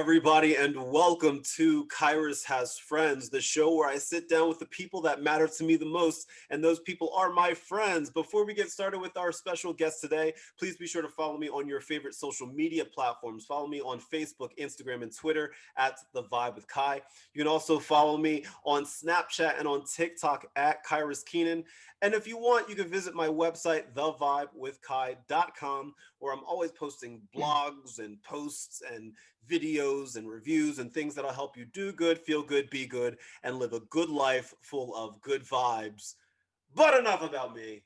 everybody, and welcome to Kyrus Has Friends, the show where I sit down with the people that matter to me the most, and those people are my friends. Before we get started with our special guest today, please be sure to follow me on your favorite social media platforms. Follow me on Facebook, Instagram, and Twitter at The Vibe with Kai. You can also follow me on Snapchat and on TikTok at Kyrus Keenan. And if you want, you can visit my website, thevibewithkai.com, where I'm always posting blogs and posts and videos and reviews and things that'll help you do good, feel good, be good, and live a good life full of good vibes. But enough about me.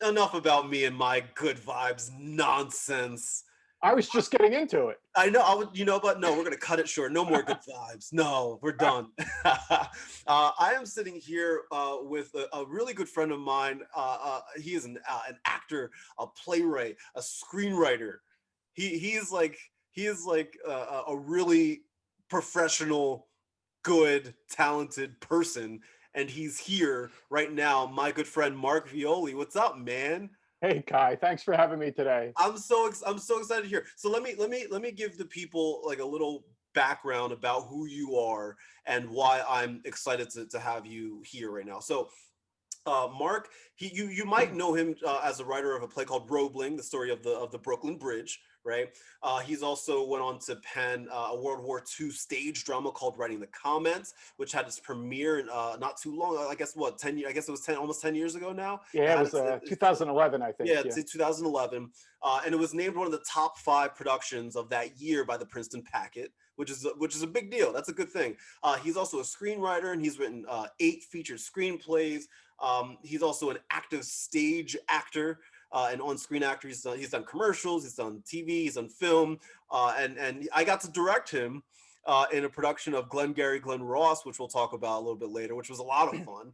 Enough about me and my good vibes nonsense. I was just getting into it. I know, but no, we're going to cut it short. No more good vibes. No, we're done. I am sitting here with a really good friend of mine. He is an actor, a playwright, a screenwriter. He is like a really professional, good, talented person. And he's here right now. My good friend, Mark Violi. What's up, man? Hey Kai, thanks for having me today. I'm so excited here. So let me give the people like a little background about who you are and why I'm excited to have you here right now. So Mark, you might know him as a writer of a play called Roebling, the story of the Brooklyn Bridge, right? He's also went on to pen a World War II stage drama called Writing the Comments, which had its premiere not too long. I guess what 10 years? I guess it was almost 10 years ago now. Yeah, it was 2011, I think. Yeah, it's 2011, and it was named one of the top 5 productions of that year by the Princeton Packet, which is a big deal. That's a good thing. He's also a screenwriter, and he's written 8 featured screenplays. He's also an active stage actor and on-screen actor. He's done commercials, he's done TV, he's done film, and I got to direct him in a production of Glengarry Glen Ross, which we'll talk about a little bit later, which was a lot of fun.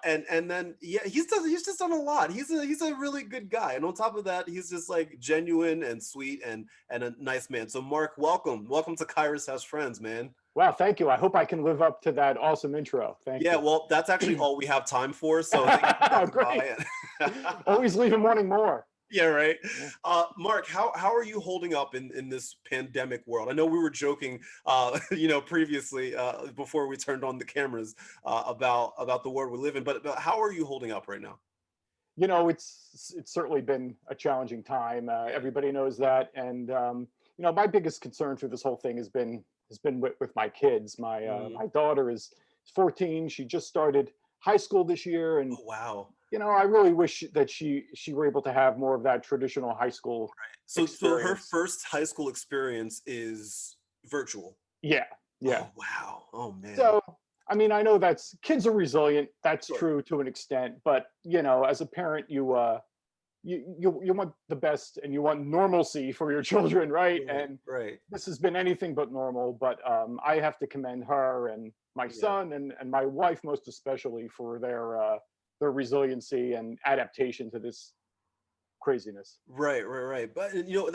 And then he's just done a lot. He's a really good guy, and on top of that, he's just like genuine and sweet and a nice man. So Mark, welcome to Kyrus Has Friends, man. Wow, thank you. I hope I can live up to that awesome intro. Thank you. Yeah, well, that's actually all we have time for. So great. Always leaving wanting more. Yeah, right. Mark, how are you holding up in this pandemic world? I know we were joking, previously before we turned on the cameras about the world we live in, but how are you holding up right now? You know, it's certainly been a challenging time. Everybody knows that, and my biggest concern through this whole thing has been with my kids. My daughter is 14. She just started high school this year, and oh, wow. I really wish that she were able to have more of that traditional high school experience. So her first high school experience is virtual. Yeah. Oh, wow. Oh, man. So, I mean, I know kids are resilient. That's true to an extent, but as a parent, you want the best and you want normalcy for your children, right? And this has been anything but normal. But I have to commend her and my son and my wife most especially for their resiliency and adaptation to this craziness. Right. But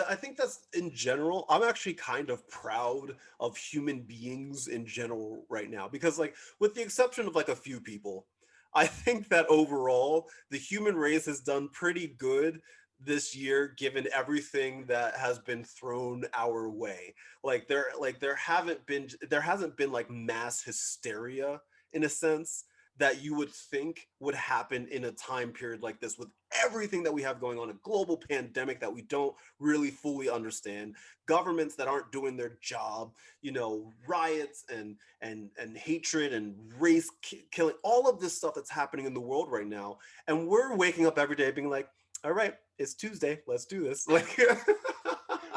I think that's in general, I'm actually kind of proud of human beings in general right now, because like with the exception of like a few people, I think that overall the human race has done pretty good this year, given everything that has been thrown our way. There hasn't been like mass hysteria in a sense that you would think would happen in a time period like this, with everything that we have going on, a global pandemic that we don't really fully understand, governments that aren't doing their job, riots and hatred and race killing, all of this stuff that's happening in the world right now. And we're waking up every day being like, all right, it's Tuesday, let's do this. Like,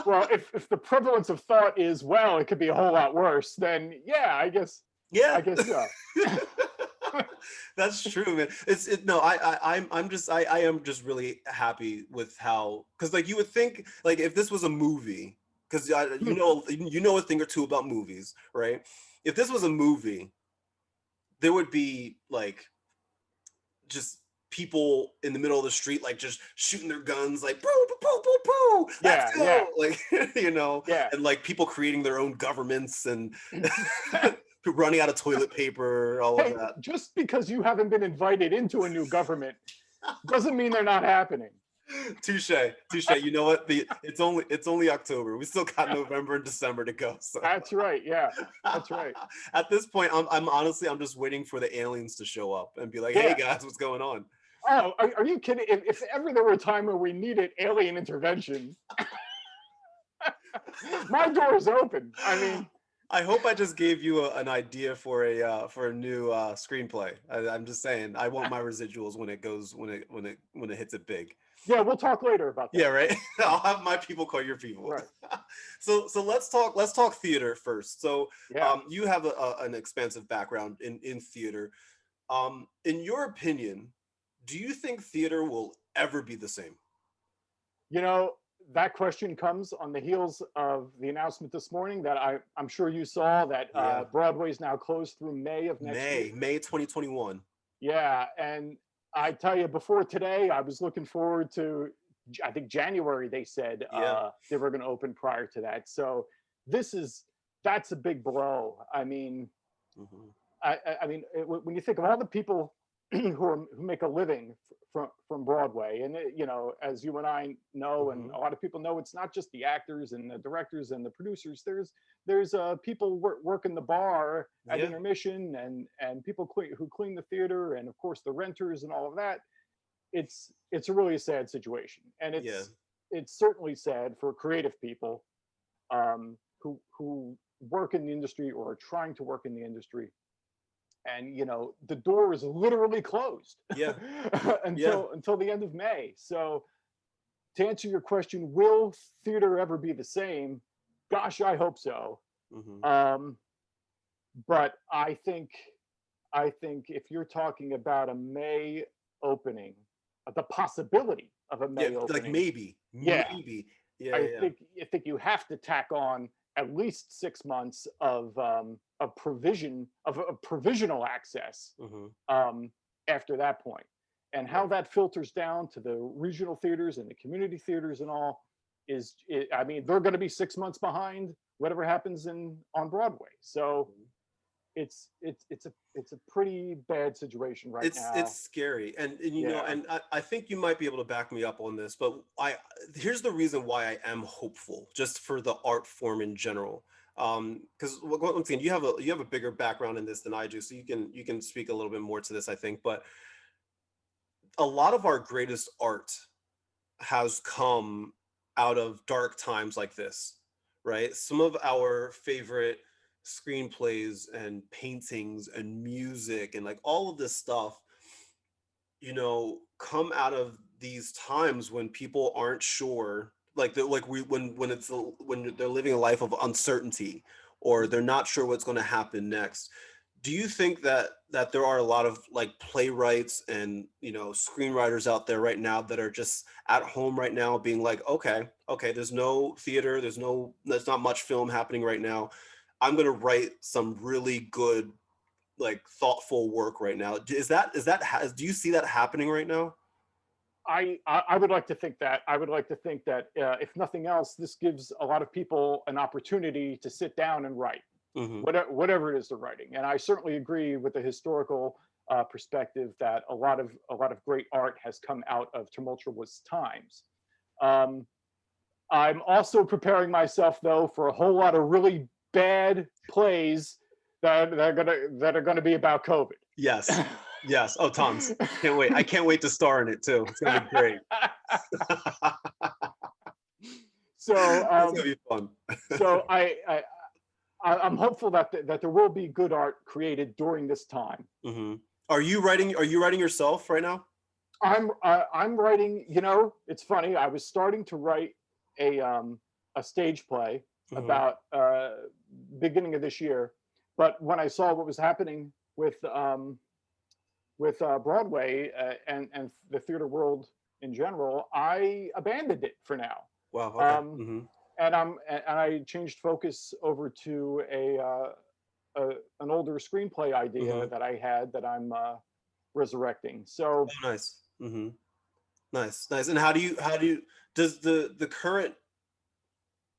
well, if the prevalence of thought is, well, it could be a whole lot worse, then I guess so. That's true, man. I am just really happy with how, because like you would think like if this was a movie, because you know a thing or two about movies, right? If this was a movie, there would be like just people in the middle of the street like just shooting their guns like boo boo boo boo boo, let's go. Like and like people creating their own governments and running out of toilet paper, all of that. Just because you haven't been invited into a new government doesn't mean they're not happening. Touche, touche. You know what? It's only October. We still got November and December to go. So That's right. Yeah, that's right. at this point, I'm honestly I'm just waiting for the aliens to show up and be like, "Hey Yeah. guys, what's going on?" Oh, are you kidding? If ever there were a time where we needed alien intervention, my door is open. I mean, I hope I just gave you an idea for a new screenplay. I'm just saying, I want my residuals when it goes when it hits it big. yeah, we'll talk later about Yeah, that. right. I'll have my people call your people. Right. So let's talk theater first. So Yeah. you have an expansive background in theater. In your opinion, do you think theater will ever be the same? You know, that question comes on the heels of the announcement this morning that I'm sure you saw that Yeah. Broadway is now closed through May of next year. May 2021. Yeah, and I tell you, before today, I was looking forward to, I think January, they said Yeah. they were going to open prior to that. So this is, that's a big blow. I mean, Hmm. when you think of all the people who make a living from Broadway, and you know, as you and I know, and Hmm. a lot of people know, it's not just the actors and the directors and the producers. There's people working the bar at Yeah. intermission, and people who clean the theater, and of course the renters and all of that. It's a really sad situation, and Yeah. it's certainly sad for creative people who work in the industry or are trying to work in the industry, and you know the door is literally closed Yeah. Yeah. until the end of May. So to answer your question, will theater ever be the same? Gosh, I hope so. Hmm. Um, but I think if you're talking about a May opening, the possibility of a Yeah. May Like opening, maybe, yeah, maybe. Yeah. I Yeah. think I think you have to tack on at least 6 months of provision of provisional access Yeah. Hmm. um, after that point, and how Right. that filters down to the regional theaters and the community theaters and all I mean, they're going to be 6 months behind whatever happens in on Broadway. So Mhm. it's a pretty bad situation right It's now. scary, and you know, Yeah. and I think you might be able to back me up on this, but here's the reason why I am hopeful, just for the art form in general. Because once again, you have a bigger background in this than I do, so you can speak a little bit more to this, I think. But a lot of our greatest art has come out of dark times like this, right? Some of our favorite screenplays and paintings and music and like all of this stuff, come out of these times when people aren't sure, like when they're living a life of uncertainty, or they're not sure what's going to happen next. Do you think that there are a lot of like playwrights and screenwriters out there right now that are just at home right now being like, okay, there's no theater, there's not much film happening right now, I'm going to write some really good, like, thoughtful work right now? Do you see that happening right now? I would like to think that. I would like to think that if nothing else, this gives a lot of people an opportunity to sit down and write Hmm. whatever it is they're writing. And I certainly agree with the historical perspective that a lot of great art has come out of tumultuous times. Um, I'm also preparing myself though for a whole lot of really bad plays that are gonna be about COVID. Yes. Yes. Oh, tons. Can't wait. I can't wait to star in it too. It's gonna be great. so That's gonna be fun. so I'm hopeful that there will be good art created during this time. Hmm. Are you writing yourself right now? I'm writing. You know, it's funny. I was starting to write a a stage play Hmm. about beginning of this year, but when I saw what was happening with Broadway and the theater world in general, I abandoned it for now. Wow. Okay. Um, Hmm. and I changed focus over to an older screenplay idea Hmm. that I had that I'm resurrecting. So Oh, nice. Hmm. Nice. Nice. And how do you does the current,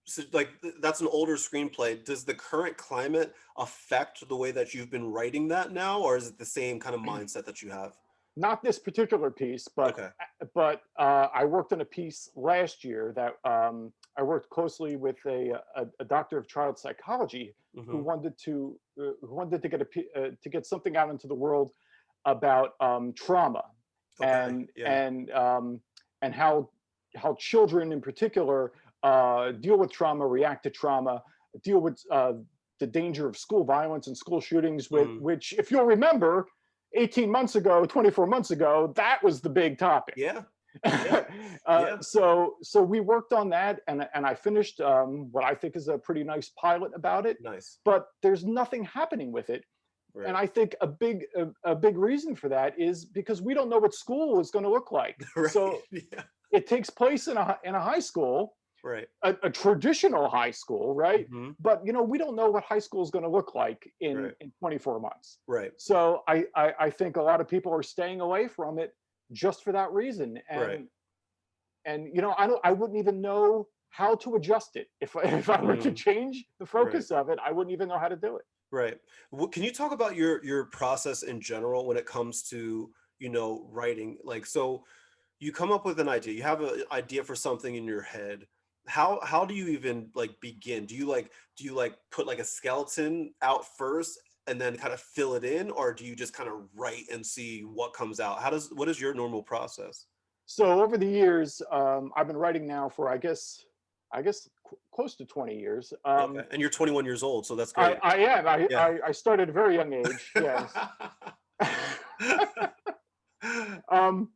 so like that's an older screenplay, does the current climate affect the way that you've been writing that now, or is it the same kind of mindset that you have? Not this particular piece, Okay. but I worked on a piece last year that I worked closely with a doctor of child psychology who Hmm. wanted to get something out into the world about trauma Okay. and Yeah. and um, and how children in particular deal with trauma, react to trauma, deal with the danger of school violence and school shootings, Mm. which, if you'll remember, 18 months ago, 24 months ago, that was the big topic. Yeah. Yeah. Yeah. So we worked on that, and I finished what I think is a pretty nice pilot about it. Nice. But there's nothing happening with it, and Right. I think a big reason for that is because we don't know what school is going to look like. Right. So Yeah. it takes place in a high school, Right. a traditional high school, right? Hmm. But we don't know what high school is going to look like Right. in 24 months. Right. So I think a lot of people are staying away from it just for that reason. Right. And I wouldn't even know how to adjust it if I were to Mm. change the Right. focus of it. I wouldn't even know how to do it. Right. Can you talk about your process in general when it comes to, writing? Like, so you come up with an idea, you have an idea for something in your head. How do you even like begin? Do you put like a skeleton out first and then kind of fill it in, or do you just kind of write and see what comes out? What is your normal process? So over the years, I've been writing now for close to 20 years. Okay. And you're 21 years old, so that's I, great. I am. Yeah. I started at a very young age. Yes. um,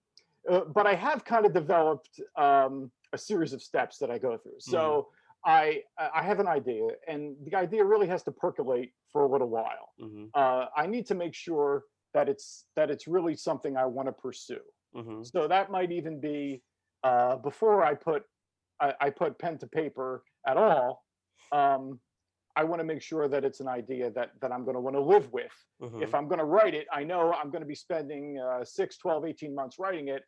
but I have kind of developed a series of steps that I go through. Mm, So I have an idea, and the idea really has to percolate for a little while. mhm, I need to make sure that it's really something I want to pursue. mhm. So that might even be before I put pen to paper at all. Um, I want to make sure that it's an idea that I'm going to want to live with. If Mhm. I'm going to write it, I know I'm going to be spending 6, 12, 18 months writing it.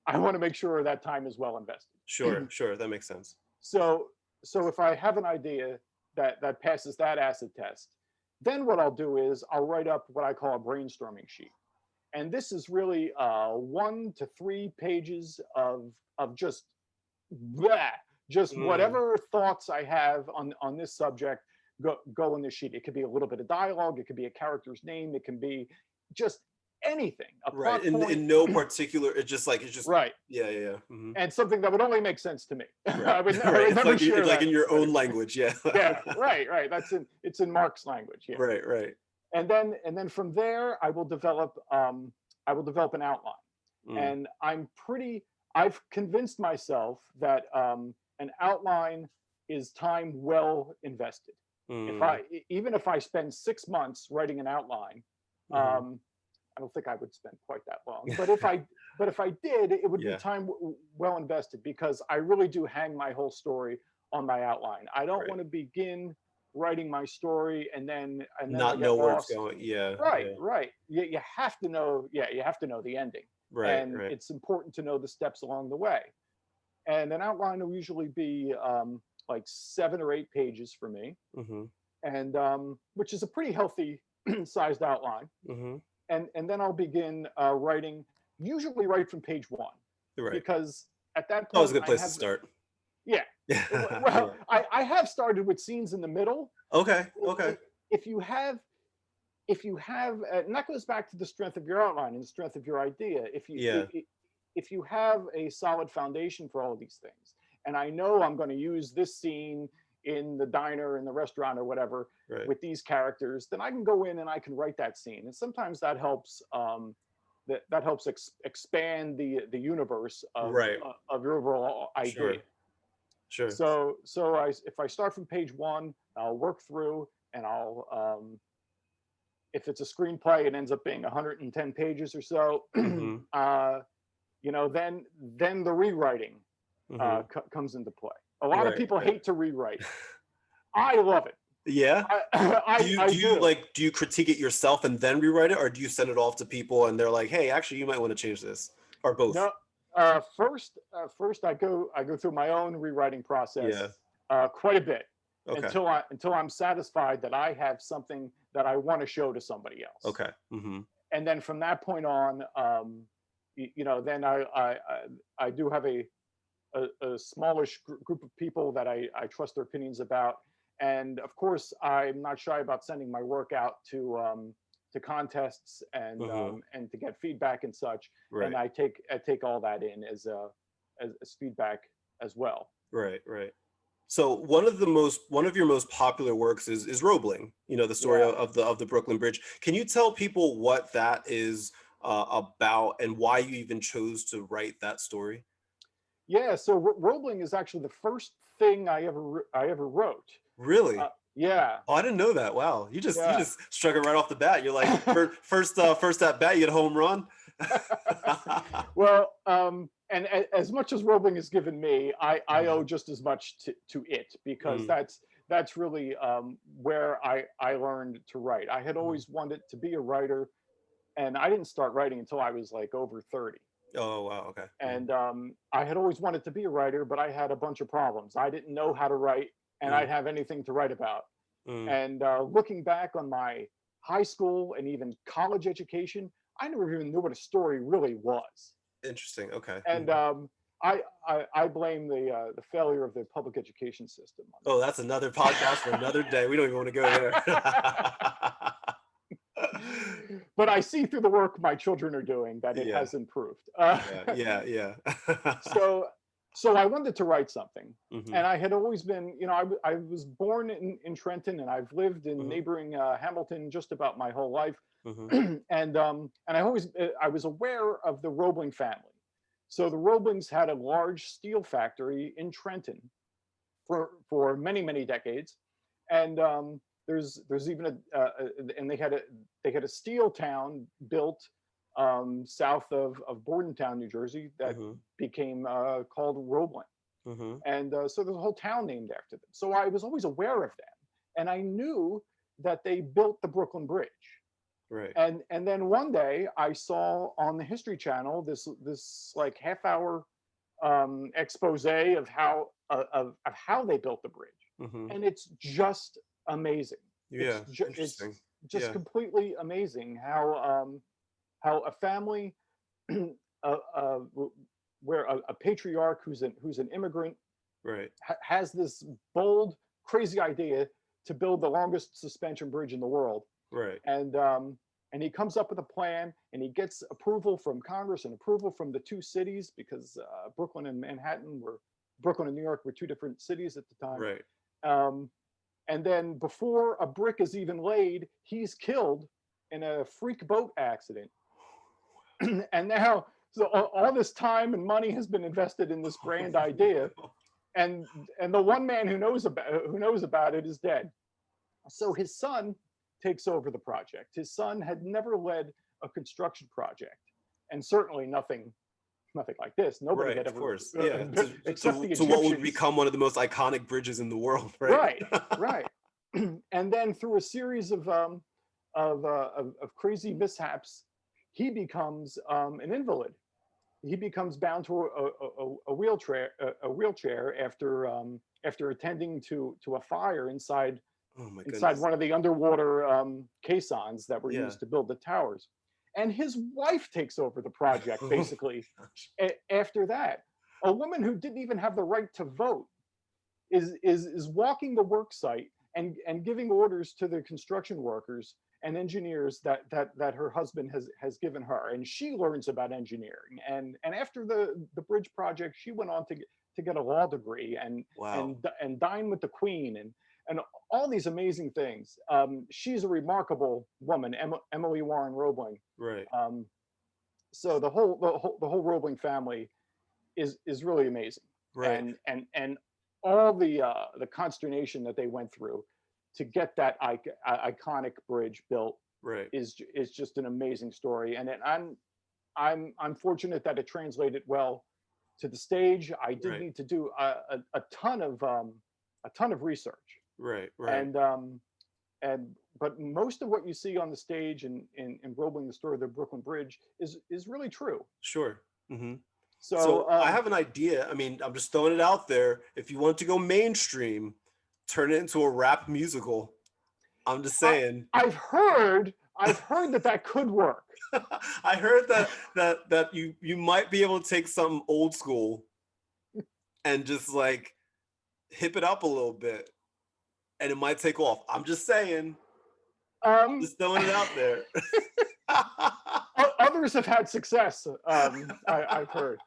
I want to make sure that time is well invested. Sure, sure, that makes sense. So so if I have an idea that passes that acid test, then what I'll do is I'll write up what I call a brainstorming sheet. And this is really 1 to 3 pages of bleh, just Mm, whatever thoughts I have on this subject go in the sheet. It could be a little bit of dialogue, it could be a character's name, it can be just anything, a right. plot In point. in no particular, it's just Right. yeah, yeah, yeah. Mhm. And something that would only make sense to me. Right. I Right. would It's never like share it's like that in with your anybody. own language, yeah. Yeah, right, right. It's in Mark's language. Yeah. Right, right. And then from there I will develop an outline. Mm, And I've convinced myself that an outline is time well invested. mm, Even if I spend 6 months writing an outline, mhm. um, I don't think I would spend quite that long. But if I did, it would be Yeah, time well invested, because I really do hang my whole story on my outline. I don't right. want to begin writing my story and then I Not get know where it's lost. going. Yeah, Right, yeah. right. You have to know. Yeah, you have to know the ending, Right, and right. it's important to know the steps along the way. And an outline will usually be like 7 or 8 pages for me, Mhm, and which is a pretty healthy sized outline. mhm. And then I'll begin writing, usually right from page one, Right. because at that Always a point good I place to have, start. yeah. Yeah. Well, I have started with scenes in the middle. Okay, I- okay. If you have, and that goes back to the strength of your outline and the strength of your idea. Yeah, If you have a solid foundation for all of these things, and I know I'm going to use this scene in the diner, in the restaurant, or whatever, right. with these characters, then I can go in and I can write that scene. And sometimes that helps. That helps expand the universe Right. of your overall idea. Sure, sure. So if I start from page one, I'll work through, and I'll if it's a screenplay, it ends up being 110 pages or so. Mhm, Then the rewriting mhm. comes into play. A lot of Right, people right. hate to rewrite. I love it. Yeah? I Do I, you I do you, do. like do you critique it yourself and then rewrite it, or do you send it off to people and they're like, "Hey, actually, you might wanna change this," or both? No, first I go through my own rewriting Yeah. process quite a bit Okay. until I'm satisfied that I have something that I want to show to somebody else. Okay. Mhm. and then from that point on, then I do have a smallish group of people that I trust their opinions about. And of course, I'm not shy about sending my work out to contests and to get feedback and such. Right. And I take all that in as feedback as well. Right. Right. So one of your most popular works is Roebling, the story of the Brooklyn Bridge. Can you tell people what that is about and why you even chose to write that story? Yeah, so Roebling is actually the first thing I ever wrote. Really? Yeah. Oh, I didn't know that. Wow, you just struck it right off the bat. You're like first at bat, you get a home run. Well, and as much as Roebling has given me, I owe just as much to it, because that's really where I learned to write. I had always wanted to be a writer, and I didn't start writing until I was like over 30. Oh, wow. Okay. And I had always wanted to be a writer, but I had a bunch of problems. I didn't know how to write, and I'd have anything to write about. And looking back on my high school and even college education, I never even knew what a story really was. Interesting. Okay. And I blame the failure of the public education system. Oh, that's another podcast for another day. We don't even want to go there. But I see through the work my children are doing that it has improved. Yeah. So I wanted to write something, and I had always been, I was born in Trenton, and I've lived in neighboring Hamilton just about my whole life, and I was aware of the Roebling family. So the Roeblings had a large steel factory in Trenton for many decades, and there's even and they had a steel town built south of Bordentown, New Jersey, that became called Roebling. And so there's a whole town named after them. So I was always aware of them, and I knew that they built the Brooklyn Bridge. Right. And then one day I saw on the History Channel this like half-hour expose of how they built the bridge, and it's just amazing. Yeah, it's just completely amazing how a family where a patriarch who's an immigrant, right, has this bold, crazy idea to build the longest suspension bridge in the world. Right. And he comes up with a plan, and he gets approval from Congress and approval from the two cities, because Brooklyn and New York were two different cities at the time. Right. And then before a brick is even laid, he's killed in a freak boat accident. And now, so all this time and money has been invested in this grand idea, and the one man who knows about it is dead. So his son takes over the project. His son had never led a construction project, and certainly nothing like this. Nobody had ever. Of course, except the Egyptians. What would become one of the most iconic bridges in the world, right? Right. And then through a series of crazy mishaps, he becomes an invalid. He becomes bound to a wheelchair after attending to a fire inside one of the underwater caissons that were used to build the towers. And his wife takes over the project, basically. After that, a woman who didn't even have the right to vote is walking the work site and giving orders to the construction workers and engineers that her husband has given her. And she learns about engineering. And after the bridge project, she went on to get a law degree and dine with the Queen and all these amazing things. She's a remarkable woman, Emily Warren Roebling. Right. So the whole Roebling family is really amazing. Right. And all the consternation that they went through to get that iconic bridge built, right, is just an amazing story. And I'm fortunate that it translated well to the stage. I did need to do a ton of research. Right. But most of what you see on the stage in Roebling, the story of the Brooklyn Bridge, is really true. Sure. Mm-hmm. So I have an idea. I mean, I'm just throwing it out there. If you want to go mainstream, turn it into a rap musical. I'm just saying. I've heard I've heard that that could work. I heard that you might be able to take something old school and just like hip it up a little bit, and it might take off. I'm just saying, Um, just throwing it out there. Others have had success. I've heard.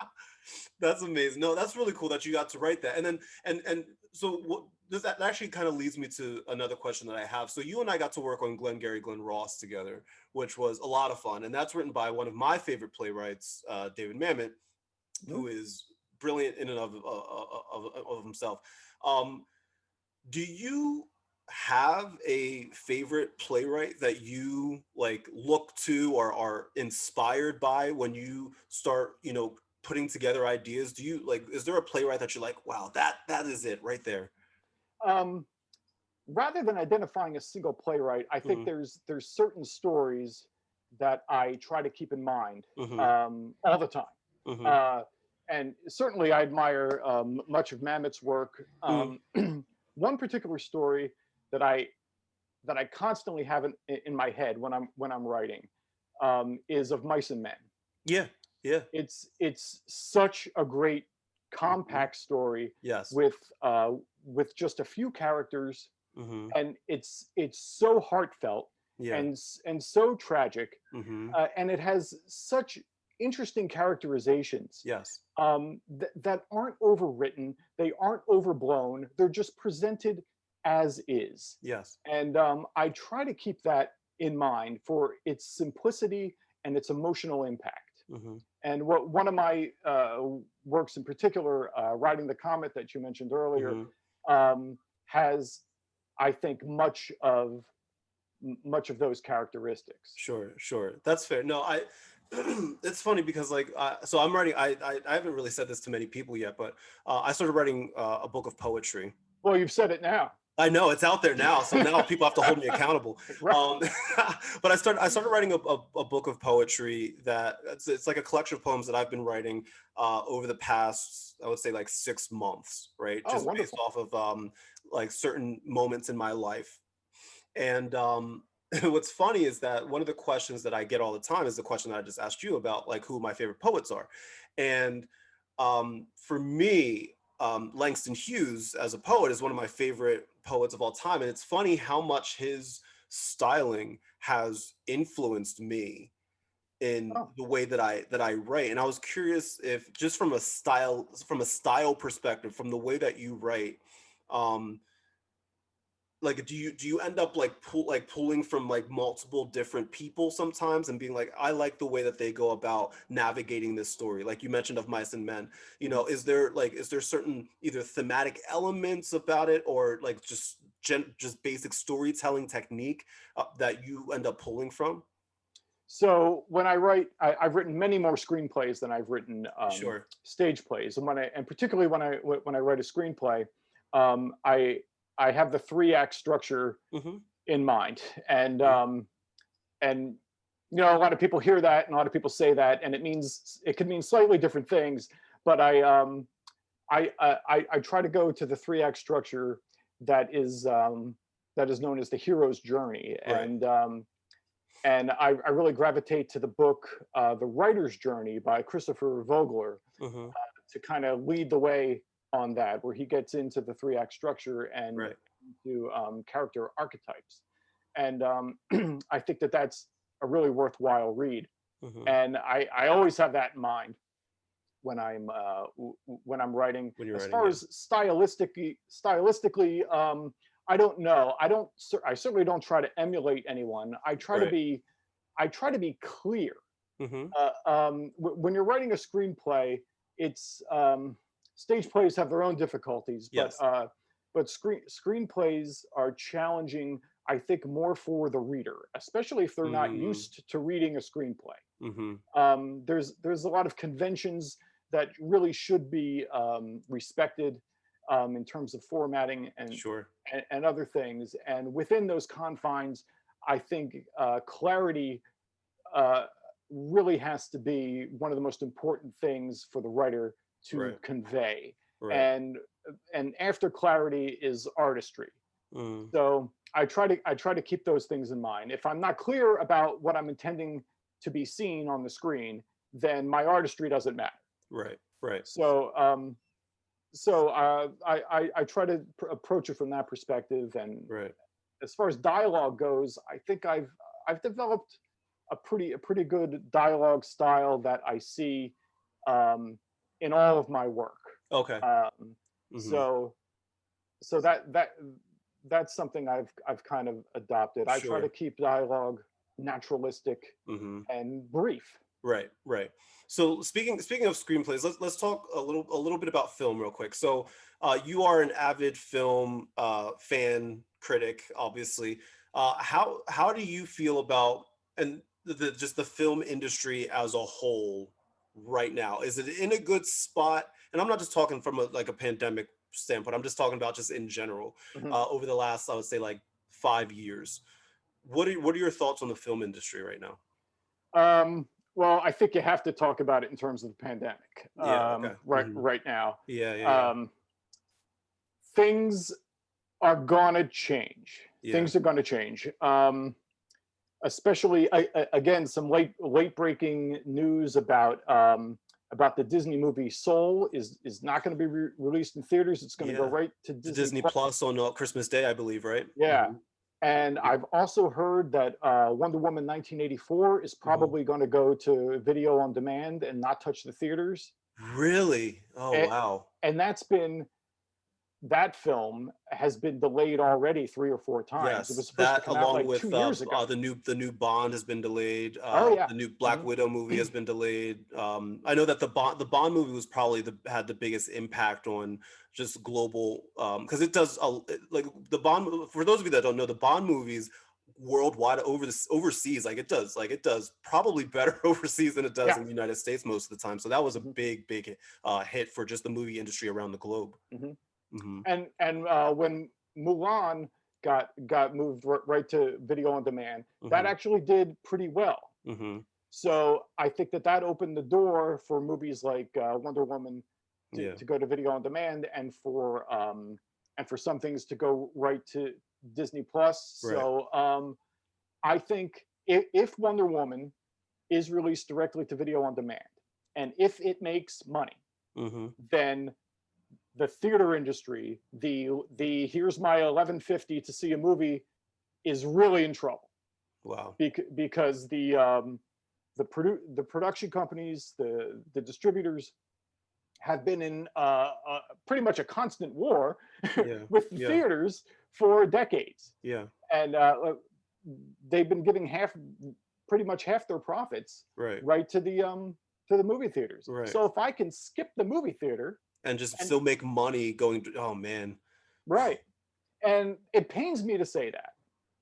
That's amazing. No, that's really cool that you got to write that. And then and so what does that actually kind of leads me to another question that I have. So you and I got to work on Glengarry Glen Ross together, which was a lot of fun. And that's written by one of my favorite playwrights, David Mamet, who is brilliant in and of himself. Um, do you have a favorite playwright that you like look to or are inspired by when you start, putting together ideas? Do you like, is there a playwright that you're like, wow, that is it right there? Um, Rather than identifying a single playwright, I think Hmm. there's certain stories that I try to keep in mind Hmm. all the time. Hmm. Uh, and certainly, I admire much of Mamet's work. Hmm. One particular story that I constantly have in my head when I'm writing is of Mice and Men. Yeah. Yeah. It's such a great Hmm. compact story Yes. with with just a few characters, Hmm. and it's so heartfelt Yeah. and so tragic, Hmm. and it has such interesting characterizations Yes. that aren't overwritten, they aren't overblown, they're just presented as is. Yes. And I try to keep that in mind for its simplicity and its emotional impact. Hmm. And what one of my works in particular, Riding the Comet that you mentioned earlier, Hmm. has, I think, much of those characteristics. Sure, sure. That's fair. No, it's funny because like, so I'm writing, I haven't really said this to many people yet, but I started writing a book of poetry. Well, you've said it now. I know it's out there now, so now people have to hold me accountable. Right. Um, but I started writing a book of poetry that it's like a collection of poems that I've been writing over the past, I would say like 6 months, right? Oh, Just based wonderful. off of like certain moments in my life. And what's funny is that one of the questions that I get all the time is the question that I just asked you about, like who my favorite poets are. And for me, Langston Hughes as a poet is one of my favorite poets of all time. And it's funny how much his styling has influenced me in Oh. the way that I write. And I was curious if just from a style perspective, from the way that you write, um, like do you end up like pulling from like multiple different people sometimes and being like, I like the way that they go about navigating this story, like you mentioned of Mice and Men. Mhm. Is there certain either thematic elements about it or like just basic storytelling technique that you end up pulling from? So when I write, I've written many more screenplays than I've written Sure. stage plays, and particularly when I write a screenplay, I have the three act structure Hmm. in mind, and Hmm. and a lot of people hear that, and a lot of people say that, and it can mean slightly different things. But I try to go to the three act structure that is known as the hero's journey, Right. and I really gravitate to the book The Writer's Journey by Christopher Vogler Hmm. to kind of lead the way on that, where he gets into the three act structure and Right. into character archetypes. And I think that that's a really worthwhile read. Hmm. And I always have that in mind when when I'm writing. When you're As writing, far yeah. as stylistically, I don't know. I certainly don't try to emulate anyone. Right. I try to be clear. Hmm. When you're writing a screenplay, it's stage plays have their own difficulties, Yes. but screenplays are challenging. I think more for the reader, especially if they're not Hmm. used to reading a screenplay. Hmm. There's a lot of conventions that really should be respected in terms of formatting Sure. and other things. And within those confines, I think clarity uh, really has to be one of the most important things for the writer to Right. convey. Right. And and after clarity is artistry. Mm. So I try to keep those things in mind. If I'm not clear about what I'm intending to be seen on the screen, then my artistry doesn't matter. Right. Right. So I try to approach it from that perspective. And Right. as far as dialogue goes, I think I've developed a pretty good dialogue style that I see in all of my work. Okay. Um, Hmm. so so that's something I've kind of adopted. I try to Sure. keep dialogue naturalistic Hmm. and brief. Right, right. So speaking of screenplays, let's talk a little bit about film real quick. So you are an avid film fan critic, obviously. How do you feel about and just the film industry as a whole right now? Is it in a good spot? And I'm not just talking from like a pandemic standpoint. I'm just talking about just in general Mhm. over the last, I would say, like 5 years. What are your thoughts on the film industry right now? Um, well, I think you have to talk about it in terms of the pandemic. Yeah. Okay. Hmm. Right now, Yeah. Yeah. Yeah. um, things are gonna change. Yeah. Things are gonna change. Especially again, some late breaking news about the Disney movie Soul is not going to be released in theaters. It's going to go Yeah. right to To Disney Disney Plus. Plus on Christmas Day, I believe, right? Yeah. Hmm. And I've also heard that Wonder Woman 1984 is Hmm. probably going to go to video on demand and not touch the theaters. Really? Oh, And, wow. and that film has been delayed already 3 or 4 times. It Yes, was supposed to that come out along like with 2 years ago. the new Bond has been delayed. Oh yeah. The new Black Mhm. Widow movie has been delayed. I know that the Bond movie was probably had the biggest impact on just global because it does like the Bond. For those of you that don't know, the Bond movies worldwide overseas like it does probably better overseas than it does Yeah. in the United States most of the time. So that was a Mhm. big hit for just the movie industry around the globe. Mhm. Hmm. And when Mulan got moved right to video on demand, that Hmm. actually did pretty well. Hmm. So I think that opened the door for movies like Wonder Woman Yeah. to go to video on demand, and for some things to go right to Disney Plus. Right. So I think if Wonder Woman is released directly to video on demand, and if it makes money, Hmm. then the theater industry, the here's my 11.50 to see a movie, is really in trouble Wow. because the production companies, the distributors have been in pretty much a constant war Yeah. with the Yeah. theaters for decades, Yeah. and they've been giving pretty much half their profits Right. right to the movie theaters. Right. So if I can skip the movie theater And just and still make money going to, oh man. right. And it pains me to say that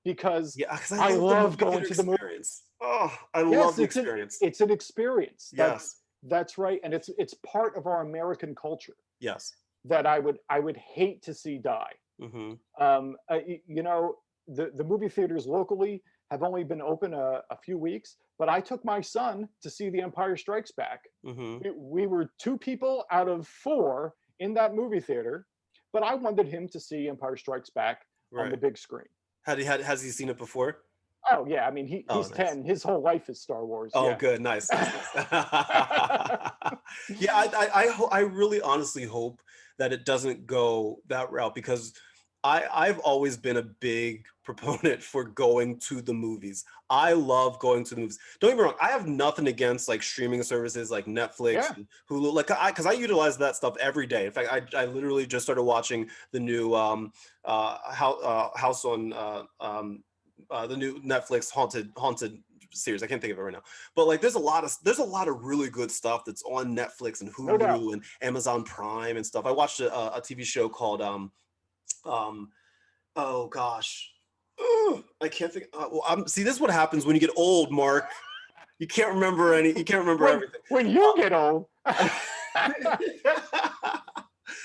because Yeah, because I I love the love movie going theater to the movie. experience. Oh, I love Yes, the experience. it's an experience. Yes. That's right, and it's part of our American culture Yes. that I would hate to see die. Mm-hmm. The movie theaters locally have only been open a few weeks, but I took my son to see The Empire Strikes Back. Mm-hmm. We were two people out of four in that movie theater, but I wanted him to see Empire Strikes Back on the Right. big screen. Has he seen it before? Oh yeah, I mean Oh, he's nice. 10. His whole life is Star Wars. Oh, Yeah. good. Nice, nice, nice. Yeah, I really honestly hope that it doesn't go that route because I've always been a big proponent for going to the movies. I love going to the movies. Don't get me wrong, I have nothing against like streaming services like Netflix Yeah. and Hulu. Like because I utilize that stuff every day. In fact, I literally just started watching the new House on the new Netflix haunted series. I can't think of it right now. But like there's a lot of really good stuff that's on Netflix and No doubt. Hulu and Amazon Prime and stuff. I watched a TV show called um oh gosh. Ugh, I can't think well, see this is what happens when you get old, Mark. You can't remember when everything. when you get old. I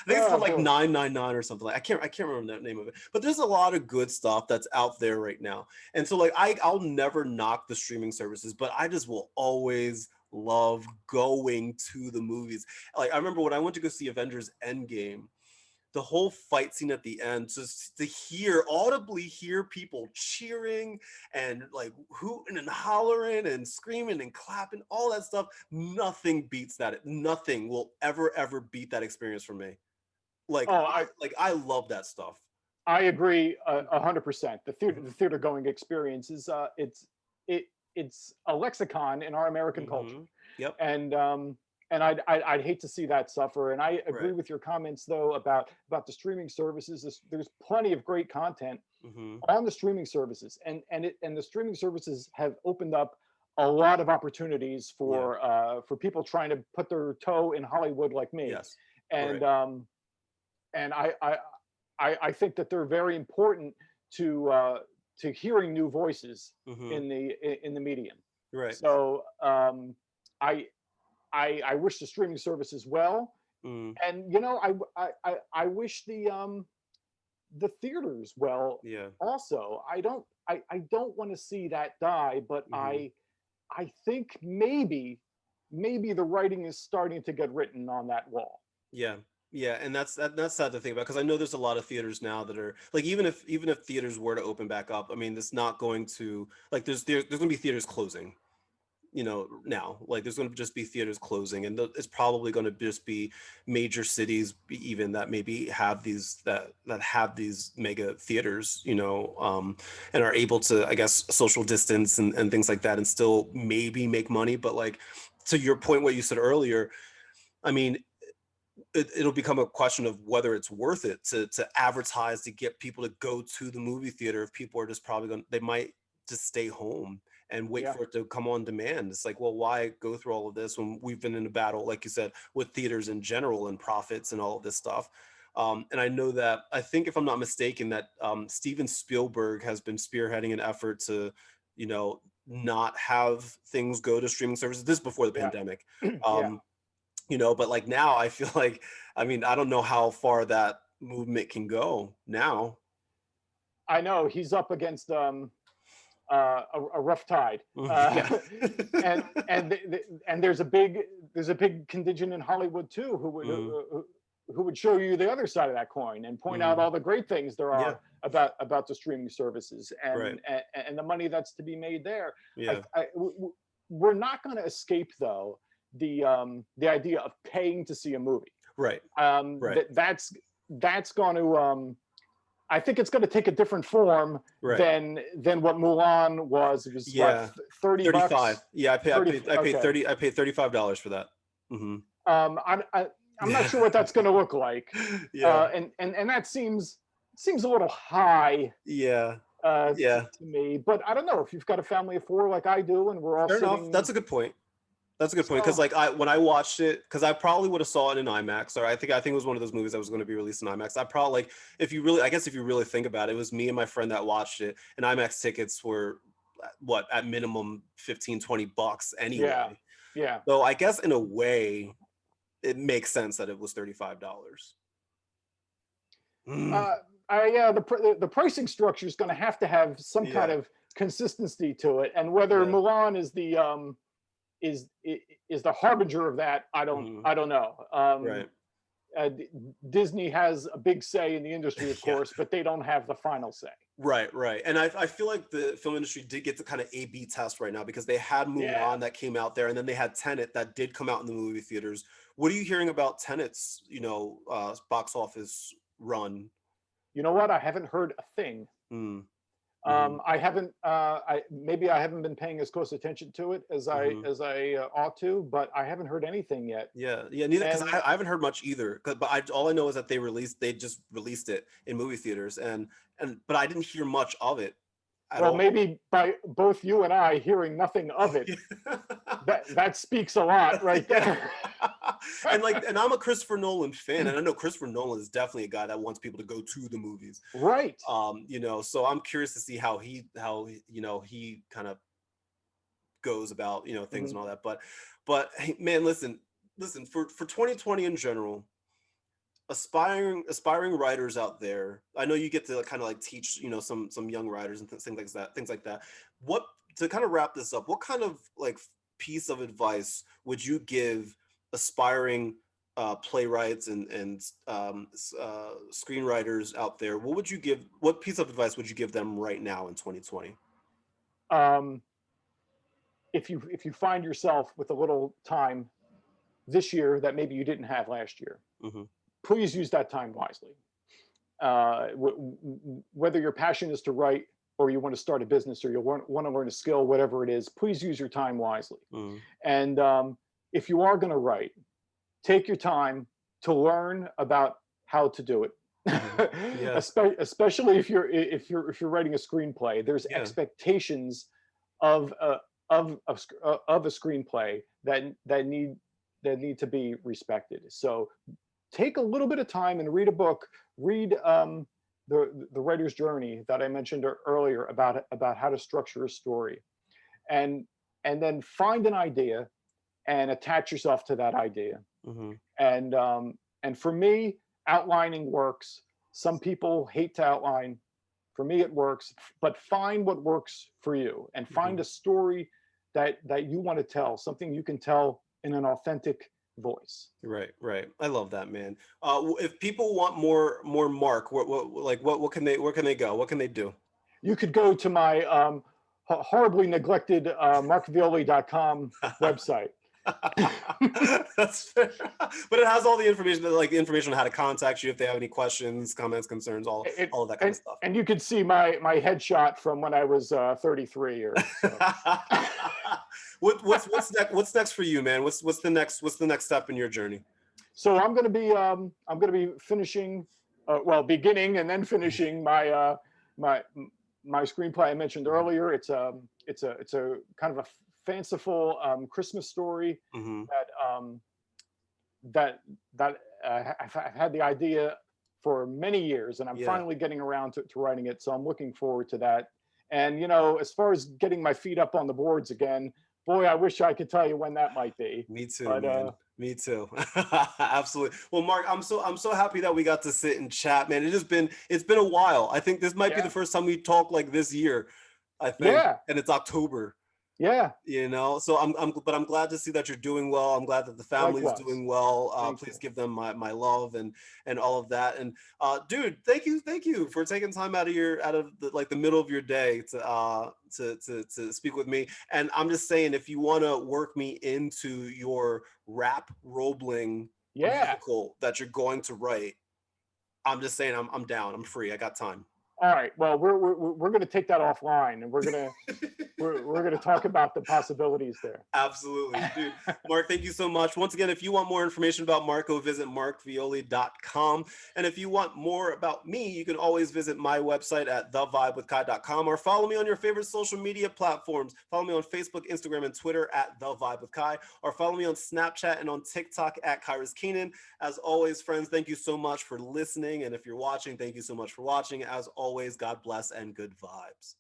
think it's called Oh like boy. 999 or something. I can't remember the name of it. But there's a lot of good stuff that's out there right now. And so like I'll never knock the streaming services, but I just will always love going to the movies. Like I remember when I went to go see Avengers Endgame, the whole fight scene at the end, just to audibly hear people cheering and like hooting and hollering and screaming and clapping, all that stuff, nothing beats that. Nothing will ever beat that experience for me. Like, Oh, I love that stuff. I agree 100%. The theater going experience is it it's a lexicon in our American culture, Yep. And I'd hate to see that suffer. And I agree Right. with your comments though about the streaming services. There's plenty of great content Mm-hmm. on the streaming services, and the streaming services have opened up a lot of opportunities Yeah. for people trying to put their toe in Hollywood like me, Yes. and Right. and I think that they're very important to hearing new voices Mm-hmm. in the medium. Right. So I I wish the streaming services well, Mm. and you know I wish the theaters well Yeah. also. I don't want to see that die, but Mm-hmm. I think maybe the writing is starting to get written on that wall. Yeah. Yeah, and that's sad to think about, because I know there's a lot of theaters now that are like, even if theaters were to open back up, I mean, it's not going to, like, there's going to be theaters closing, now. Like, there's going to just be theaters closing, and it's probably going to just be major cities even that maybe have that have these mega theaters, and are able to, I guess, social distance and things like that, and still maybe make money. But like, to your point, what you said earlier, I mean, it'll become a question of whether it's worth it to advertise, to get people to go to the movie theater, if people are just probably going, they might just stay home and wait Yeah, for it to come on demand. It's like, well, why go through all of this when we've been in a battle, like you said, with theaters in general and profits and all of this stuff. And I know that, I think, if I'm not mistaken, that Steven Spielberg has been spearheading an effort to, not have things go to streaming services. This is before the yeah, pandemic. yeah. Um, but like now, I feel like, I mean, I don't know how far that movement can go now. I know he's up against a rough tide, Yeah. and there's a big contingent in Hollywood too Mm, who would show you the other side of that coin and point out mm, all the great things there yeah. are about the streaming services Right. and the money that's to be made there. Yeah. We're not going to escape though the idea of paying to see a movie. Right. Right. That's going to I think it's going to take a different form Right. than what Mulan was. It was what, Yeah. 30 35. bucks. Yeah. I paid Okay. 30. I paid $35 for that. Hmm. Um, I, I, I'm not sure what that's going to look like, Yeah. and that seems a little high Yeah. to Yeah. me. But I don't know if you've got a family of four like I do, and we're all Fair enough. sitting. That's a good point. That's a good point, because So like, when I watched it, because I probably would have saw it in IMAX, or I think it was one of those movies that was going to be released in IMAX. I probably, like, if you really think about it, it was me and my friend that watched it, and IMAX tickets were, what, at minimum 15, $20 yeah, anyway. yeah. So I guess in a way it makes sense that it was $35. Mm, Uh, the pricing structure is going to have some kind yeah. of consistency to it, and whether Yeah. Mulan is is the harbinger of that, Mhm. I don't know. Right. Disney has a big say in the industry, of Yeah. course, but they don't have the final say. Right, right. And I feel like the film industry did get to kind of A/B test right now, because they had Yeah. Mulan that came out there, and then they had Tenet that did come out in the movie theaters. What are you hearing about Tenet's, box office run? You know what? I haven't heard a thing. Mm. Hmm. I haven't. Maybe I haven't been paying as close attention to it Hmm. as I ought to, but I haven't heard anything yet. Yeah, yeah, neither, because And I haven't heard much either. But all I know is that they just released it in movie theaters, and but I didn't hear much of it at well, all. maybe by both you and I hearing nothing of it, that speaks a lot, right Yeah. there. And I'm a Christopher Nolan fan, and I know Christopher Nolan is definitely a guy that wants people to go to the movies. Right. So I'm curious to see how he kind of goes about, things Mhm. and all that. But hey, man, listen, for 2020 in general, aspiring writers out there, I know you get to kind of like teach, some young writers and things like that. What, to kind of wrap this up, what kind of like piece of advice would you give aspiring playwrights and screenwriters out there, what piece of advice would you give them right now in 2020? Um, if you find yourself with a little time this year that maybe you didn't have last year, Hmm. please use that time wisely. Whether your passion is to write, or you want to start a business, or you want to learn a skill, whatever it is, please use your time wisely. Hmm. And if you are going to write, take your time to learn about how to do it. Hmm. Yeah. Especially if you're writing a screenplay, there's Yeah. expectations of a screenplay that need to be respected. So take a little bit of time and read a book. Read the writer's journey that I mentioned earlier about how to structure a story, and then find an idea and attach yourself to that idea. Hmm. And for me, outlining works. Some people hate to outline. For me, it works. But find what works for you, and Hmm. find a story that you want to tell, something you can tell in an authentic voice. Right, right. I love that, man. If people want more Mark, what can they, where can they go? What can they do? You could go to my horribly neglected markvioli.com website. That's fair. But it has all the information, like the information on how to contact you if they have any questions, comments, concerns, It, all of that kind of and stuff. and you could see my headshot from when I was 33 or so. What's next for you, man? What's the next step in your journey? So I'm going to be finishing, beginning and then finishing my my screenplay I mentioned earlier. It's a kind of a fanciful Christmas story Mm-hmm. that I've had the idea for many years, and I'm Yeah. finally getting around to writing it. So I'm looking forward to that. And as far as getting my feet up on the boards again, boy, I wish I could tell you when that might be. Me too, But man. Me too. Absolutely. Well, Mark, I'm so happy that we got to sit and chat, man. It's been a while. I think this might be the yeah, first time we talk like this year, I think, yeah, and it's October. yeah. So I'm glad to see that you're doing well. I'm glad that the family's Likewise. doing well. Thank Please you. give them my love and all of that. And dude, thank you for taking time out of the middle of your day to speak with me. And I'm just saying, if you want to work me into your rap Roebling Yeah. musical that you're going to write, I'm just saying, I'm down. I'm free. I got time. All right. Well, we're going to take that offline, and we're going to talk about the possibilities there. Absolutely. Dude, Mark, thank you so much. Once again, if you want more information about Marco, visit markvioli.com. And if you want more about me, you can always visit my website at thevibewithkai.com, or follow me on your favorite social media platforms. Follow me on Facebook, Instagram, and Twitter at The Vibe with Kai, or follow me on Snapchat and on TikTok at Kyrus Keenan. As always, friends, thank you so much for listening. And if you're watching, thank you so much for watching. As always, God bless and good vibes.